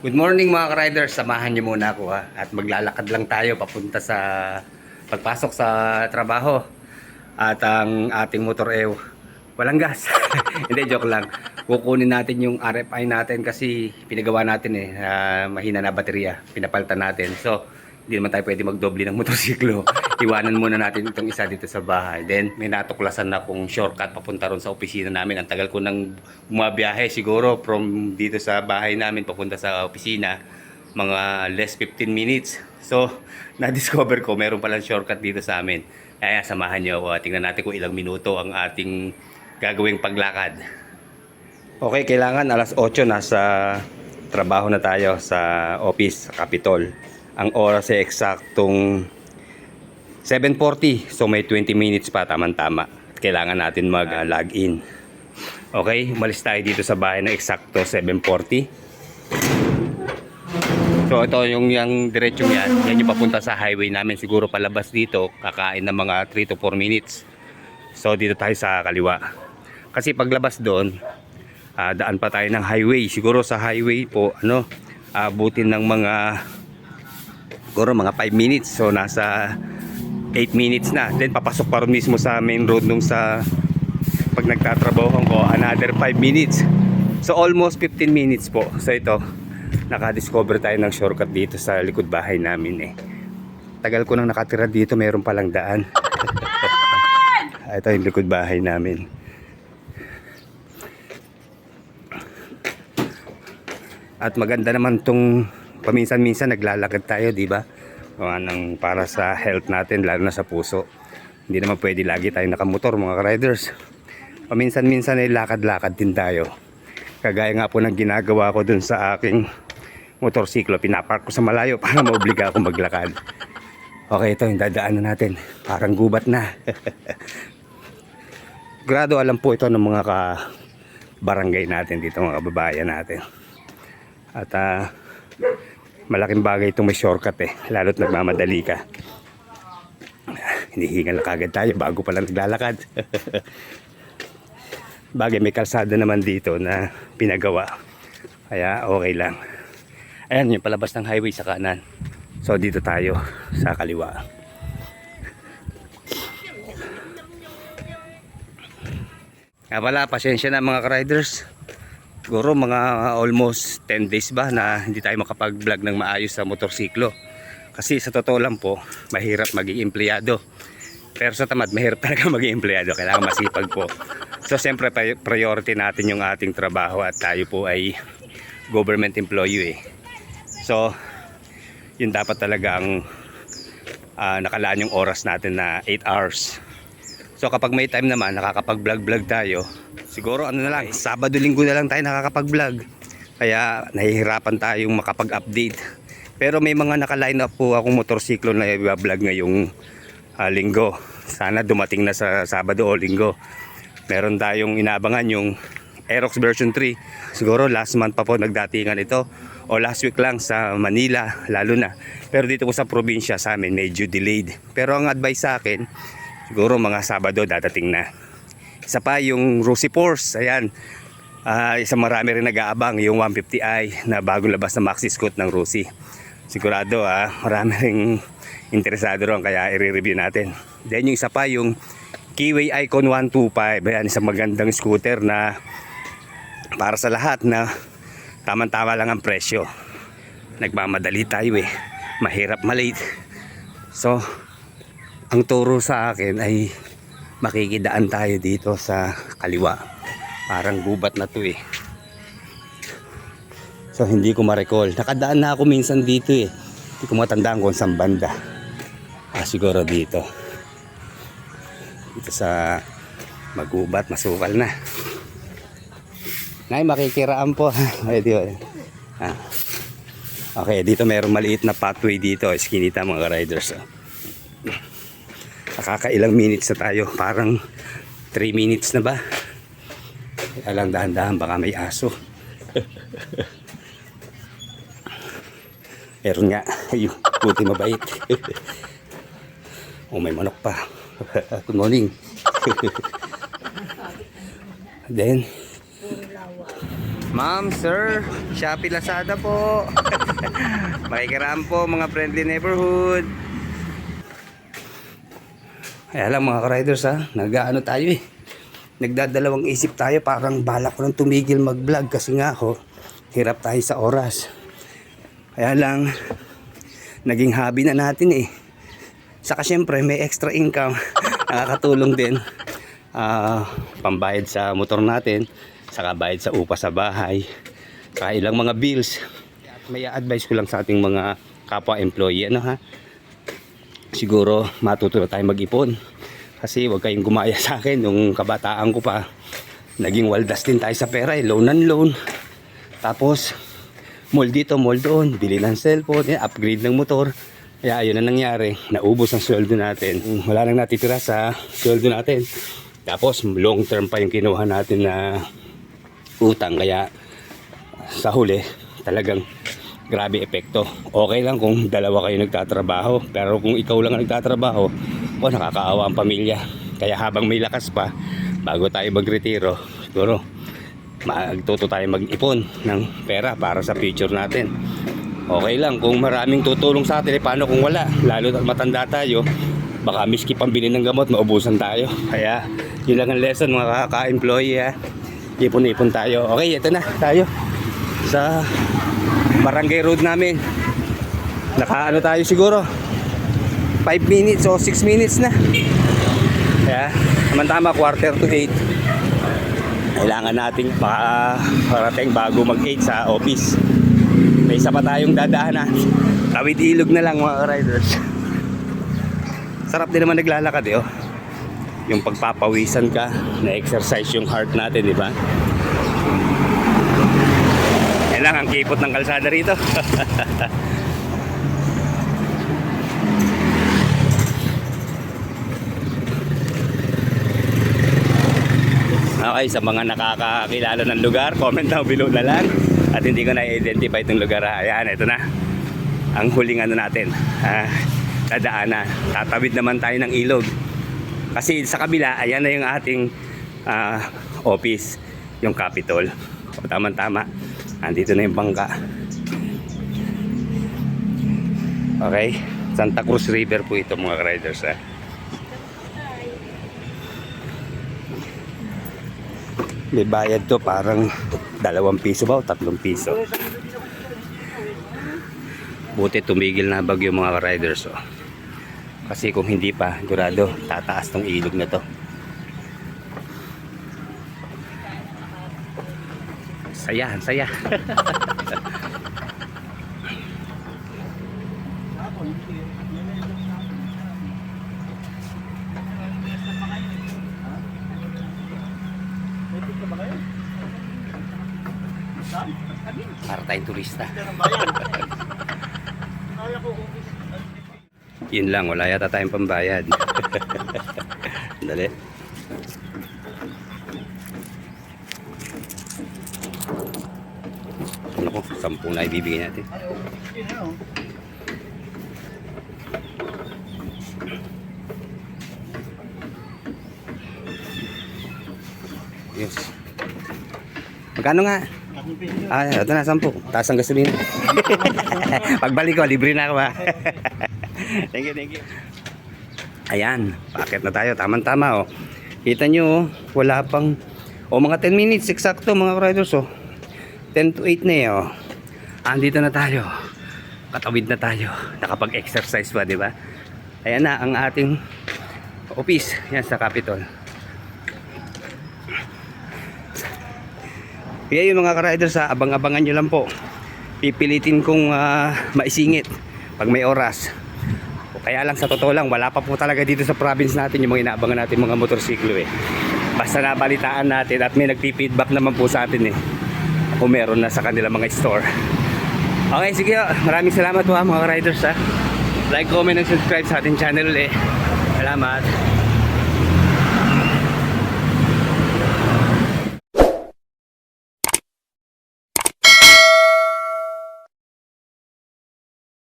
Good morning mga ka-riders, samahan niyo muna ako at maglalakad lang tayo papunta sa pagpasok sa trabaho. At ang ating motor walang gas. Hindi, joke lang. Kukunin natin yung RFI natin kasi pinagawa natin mahina na baterya. Pinapalitan natin. So, hindi naman tayo pwede magdoble ng motorsiklo. Iwanan muna natin itong isa dito sa bahay. Then, may natuklasan na kung shortcut papunta ron sa opisina namin. Ang tagal ko nang bumabiyahe siguro from dito sa bahay namin papunta sa opisina. Mga less 15 minutes. So, na-discover ko meron palang shortcut dito sa amin. Kaya samahan niyo ako. Tingnan natin kung ilang minuto ang ating gagawing paglakad. Okay, kailangan alas 8 nasa trabaho na tayo sa office, sa Capitol. Ang oras ay eksaktong 7:40. So may 20 minutes pa, tamang-tama. Kailangan natin mag-log in. Okay, umalis tayo dito sa bahay na eksakto 7:40. So ito yung diretsong yan yung papunta sa highway namin. Siguro palabas dito, kakain ng mga 3 to 4 minutes. So dito tayo sa kaliwa. Kasi paglabas doon, daan pa tayo ng highway. Siguro sa highway po, abutin ng mga 5 minutes. So nasa 8 minutes na. Then papasok pa rin mismo sa main road nung sa pag nagtatrabaho ko, another 5 minutes. So almost 15 minutes po. So ito, nakadiscover tayo ng shortcut dito sa likod bahay namin Tagal ko nang nakatira dito, meron palang daan. Ito yung likod bahay namin. At maganda naman tong paminsan-minsan naglalakad tayo, di ba? Para sa health natin, lalo na sa puso. Hindi naman pwede lagi tayo nakamotor mga riders. Paminsan-minsan ay lakad-lakad din tayo. Kagaya nga po ng ginagawa ko dun sa aking motorsiklo. Pinapark ko sa malayo para maobliga ako maglakad. Okay, ito yung dadaanan natin. Parang gubat na. Grado alam po ito ng mga barangay natin dito, mga kababayan natin. At malaking bagay itong may shortcut lalo't nagmamadali ka. Hinihingal na kagad tayo bago pa lang naglalakad. Bagay may kalsada naman dito na pinagawa, kaya okay lang. Ayan yung palabas ng highway sa kanan. So dito tayo sa kaliwa. Wala, pasensya na mga ka-riders. Siguro mga almost 10 days ba na hindi tayo makapag-vlog ng maayos sa motorsiklo. Kasi sa totoo lang po, mahirap maging empleyado. Pero sa tamad, mahirap talaga maging empleyado. Kailangan masipag po. So siyempre priority natin yung ating trabaho at tayo po ay government employee So yun dapat talaga ang nakalaan yung oras natin na 8 hours. So kapag may time naman, nakakapag-vlog tayo. Siguro na lang, Sabado-Linggo na lang tayo nakakapag-vlog. Kaya nahihirapan tayong makapag-update. Pero may mga naka-line up po akong motorsiklo na i-vlog ngayong linggo. Sana dumating na sa Sabado o Linggo. Meron tayong inabangan yung Aerox version 3. Siguro last month pa po nagdatingan ito. O last week lang sa Manila, lalo na. Pero dito po sa probinsya sa amin, medyo delayed. Pero ang advice sa akin, siguro mga Sabado dadating na. Isa pa yung Rosy Force. Ayan. Isang marami rin nag-aabang yung 150i na bagong labas na maxi scoot ng Rosy. Sigurado marami rin interesado ron, kaya i-review natin. Then yung isa pa yung Keyway Icon 125. Ayan, isang magandang scooter na para sa lahat na tamang-tama lang ang presyo. Nagmamadali tayo mahirap malate. So ang turo sa akin ay makikidaan tayo dito sa kaliwa. Parang gubat na to So hindi ko ma-recall. Nakadaan na ako minsan dito Hindi ko matandaan kung saan banda. Siguro dito. Dito sa magubat, masukal na. Nay, makikiraan po. Okay, dito mayroong maliit na pathway dito. Iskinita mga riders. Nakakailang minutes na tayo. Parang 3 minutes na ba? Kaya lang dahan-dahan, baka may aso. Meron nga. Ayun, buti mabait. May manok pa. Good morning. Ma'am, sir, Shopee Lazada po. Makikiram po mga friendly neighborhood. Kaya lang mga ka-riders ha, nag-ano tayo eh. Nagdadalawang isip tayo, parang balak ko nang tumigil mag-vlog kasi nga ako, hirap tayo sa oras. Kaya lang, naging hobby na natin eh. Saka syempre may extra income, nakakatulong din. Pambayad sa motor natin, saka bayad sa upa sa bahay, saka ilang mga bills. At may advice ko lang sa ating mga kapwa employee, ano ha, siguro matuto na tayo mag-ipon. Kasi huwag kayong gumaya sa akin, nung kabataan ko pa, naging waldas din tayo sa pera eh, loan and loan. Tapos mall dito, mall doon, bili ng cellphone, upgrade ng motor. Kaya ayun na nangyari, naubos ang sweldo natin, wala nang natitira sa sweldo natin. Tapos long term pa yung kinuha natin na utang, kaya sa huli talagang grabe epekto. Okay lang kung dalawa kayo nagtatrabaho, pero kung ikaw lang ang nagtatrabaho, nakakaawa ang pamilya. Kaya habang may lakas pa, bago tayo magretiro, siguro magtuto tayo mag-ipon ng pera para sa future natin. Okay lang kung maraming tutulong sa atin, paano kung wala? Lalo na matanda tayo, baka miski pambili ng gamot, maubusan tayo. Kaya yun lang ang lesson mga ka-employee ha. Ipon-ipon tayo. Okay, ito na tayo sa barangay road namin. Nakaano tayo siguro 5 minutes o 6 minutes na. Kaya tama 7:45. Kailangan nating parating bago mag-8 sa office. May isa pa tayong dadaanan. Tawid ilog na lang mga riders. Sarap din naman naglalakad eh, oh. Yung pagpapawisan ka, na-exercise yung heart natin, di ba? Yan lang ang kipot ng kalsada rito. Okay, sa mga nakakakilala ng lugar, comment down below na lang. At hindi ko na-identify itong lugar. Ayan, ito na ang huling ano natin, dadaanan. Tatawid naman tayo ng ilog. Kasi sa kabila, ayan na yung ating office, yung Capitol. O, tama-tama, andito na yung bangka. Okay, Santa Cruz River po ito mga riders ha. May bayad to, parang 2 piso ba o 3 piso. Buti tumigil na bagyo mga riders oh. Kasi kung hindi pa, sigurado tataas tong ilog na to. Saya, saya. Para tayong turista. Yun lang, wala yata tayong pambayad. Dali. Ano ko, 10 na ibibigay natin. Yes. Magkano nga? Ito na, 10. Taas ang gasolina. Pagbalik ko, libre na ako ha. Thank you, thank you. Ayan, packet na tayo. Tama-tama oh. Kita nyo oh, wala pang mga 10 minutes eksakto mga riders oh. 10 to 8 na eh oh. Andito na tayo. Katawid na tayo. Nakapag-exercise pa, di ba? Ayan na ang ating office. Yan sa Capitol. Kaya yung mga ka-riders abang-abangan nyo lang po. Pipilitin kong maisingit pag may oras. Kaya lang sa totoo lang, wala pa po talaga dito sa province natin yung mga inaabangan natin mga motorsiklo eh. Basta nabalitaan natin at may nagpi-feedback naman po sa atin eh. Kung meron na sa kanila mga store. Okay, sige. Maraming salamat po mga riders ha. Like, comment, and subscribe sa ating channel eh. Salamat.